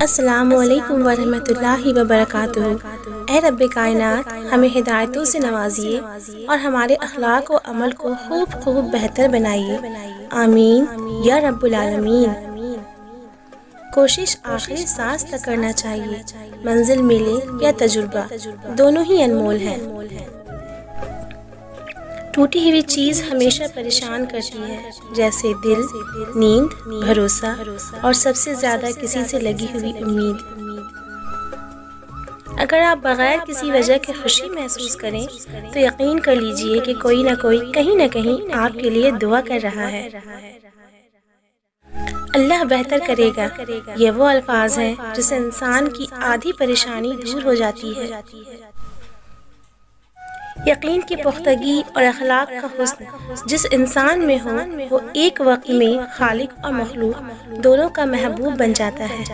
السلام علیکم ورحمۃ اللہ وبرکاتہ۔ اے رب کائنات، ہمیں ہدایتوں سے نوازیے اور ہمارے اخلاق و عمل کو خوب بہتر بنائیے، آمین یا رب العالمین۔ کوشش آخری سانس تک کرنا چاہیے، منزل ملے یا تجربہ، دونوں ہی انمول ہیں۔ ٹوٹی ہوئی چیز ہمیشہ پریشان کرتی ہے، جیسے دل، نیند، بھروسہ اور سب سے زیادہ کسی سے لگی ہوئی امید۔ اگر آپ بغیر کسی وجہ کے خوشی محسوس کریں تو یقین کر لیجئے کہ کوئی نہ کوئی کہیں نہ کہیں آپ کے لیے دعا کر رہا ہے۔ اللہ بہتر کرے گا، یہ وہ الفاظ ہیں جس سے انسان کی آدھی پریشانی دور ہو جاتی ہے۔ یقین کی پختگی اور اخلاق کا حسن جس انسان میں ہو، وہ ایک وقت میں خالق اور مخلوق دونوں کا محبوب بن جاتا ہے۔